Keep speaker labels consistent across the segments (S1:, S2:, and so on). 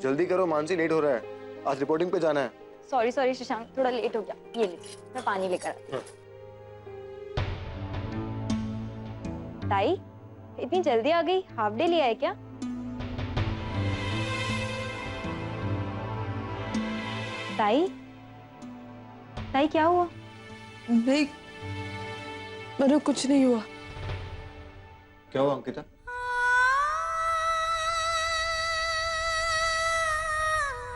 S1: जल्दी करो मानसी, लेट हो रहा है, आज रिपोर्टिंग पे जाना है।
S2: सॉरी सॉरी शशांक, थोड़ा लेट हो गया। ये ले, मैं पानी लेकर आती हूँ। ताई, इतनी जल्दी आ गई? हाफ डे लिया है क्या? ताई, ताई क्या हुआ?
S3: नहीं, मेरे कुछ नहीं हुआ।
S1: क्या हुआ अंकिता?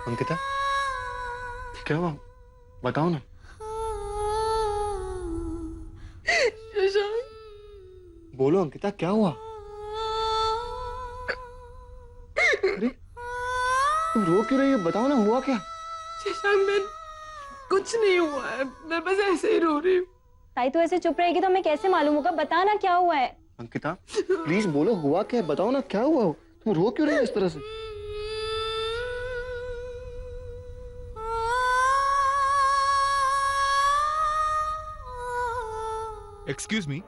S1: अंकिता क्या हुआ, बताओ ना।
S3: शशांक,
S1: बोलो अंकिता, क्या हुआ? अरे तुम रो क्यों रही हो, बताओ ना, हुआ क्या?
S3: शशांक, मैं कुछ नहीं हुआ है, मैं बस ऐसे ही रो रही हूँ।
S2: ताई तो ऐसे चुप रहेगी तो हमें कैसे मालूम होगा? बता ना क्या हुआ है।
S1: अंकिता प्लीज बोलो, हुआ क्या है, बताओ ना क्या हुआ हो, तुम रो क्यों रही हो इस तरह से?
S4: एक्सक्यूज मी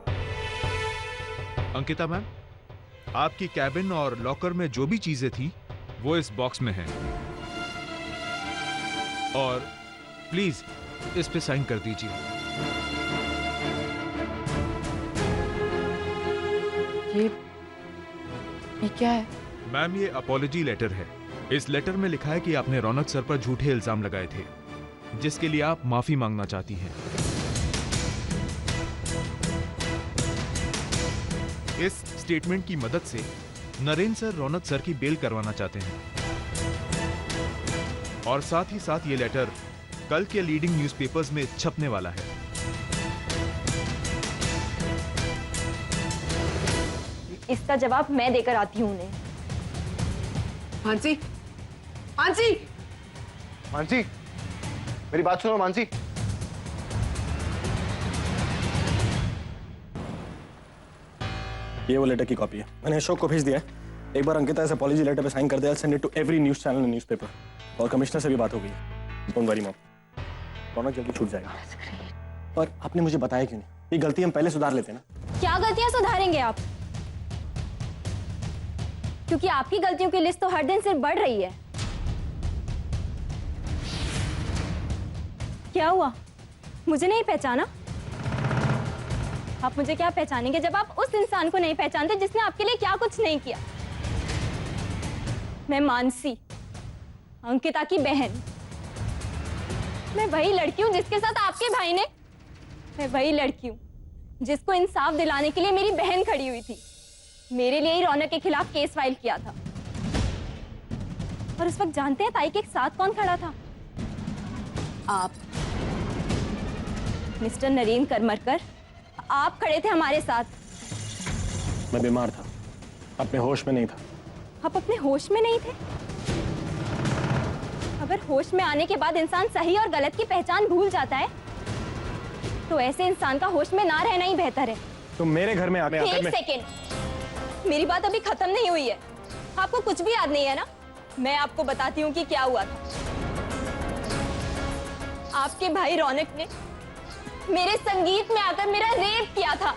S4: अंकिता मैम, आपकी कैबिन और लॉकर में जो भी चीजें थी वो इस बॉक्स में है, और प्लीज इस पे साइन कर दीजिए।
S3: ये क्या है?
S4: मैम ये अपॉलजी लेटर है। इस लेटर में लिखा है कि आपने रौनक सर पर झूठे इल्जाम लगाए थे, जिसके लिए आप माफी मांगना चाहती हैं। इस स्टेटमेंट की मदद से नरेंद्र सर रौनक सर की बेल करवाना चाहते हैं, और साथ ही साथ ये लेटर कल के लीडिंग न्यूज़पेपर्स में छपने वाला है।
S2: इसका जवाब मैं देकर आती हूँ उन्हें।
S3: मानसी, मानसी,
S1: मानसी मेरी बात सुनो मानसी।
S5: ये वो लेटर की कॉपी है, मैंने अशोक को भेज दिया है। एक बार अंकिता इस अपॉलजी लेटर पे साइन कर दे, send it to every news channel and newspaper. और कमिश्नर से भी बात हो गई, डोंट वरी मॉम, रौनक जल्दी छूट जाएगा। पर आपने मुझे बताया क्यों नहीं? ये गलती हम पहले सुधार लेते ना।
S2: क्या गलतियां सुधारेंगे आप? क्योंकि आपकी गलतियों की लिस्ट तो हर दिन सिर्फ बढ़ रही है। क्या हुआ, मुझे नहीं पहचाना? आप मुझे क्या पहचानेंगे जब आप उस इंसान को नहीं पहचानते जिसने आपके लिए क्या कुछ नहीं किया? मैं मानसी, अंकिता की बहन। मैं वही लड़की हूं जिसके साथ आपके भाई ने, मैं वही लड़की हूं जिसको इंसाफ दिलाने के लिए मेरी बहन खड़ी हुई थी। मेरे लिए ही रौनक के खिलाफ केस फाइल किया था। और उस वक्त जानते हैं ताई के साथ कौन खड़ा था? आप, मिस्टर नरेंद्र करमरकर, आप खड़े थे हमारे साथ।
S5: मैं बीमार था, अपने होश में नहीं था।
S2: आप अपने होश में नहीं थे? अगर होश में आने के बाद इंसान सही और गलत की पहचान भूल जाता है तो ऐसे इंसान का होश में ना रहना ही बेहतर है।
S5: तुम मेरे घर में आकर
S2: एक सेकेंड, मेरी बात अभी खत्म नहीं हुई है। आपको कुछ भी याद नहीं है ना? मैं आपको बताती हूँ कि क्या हुआ था। आपके भाई रौनक ने मेरे संगीत में आकर मेरा रेप किया था।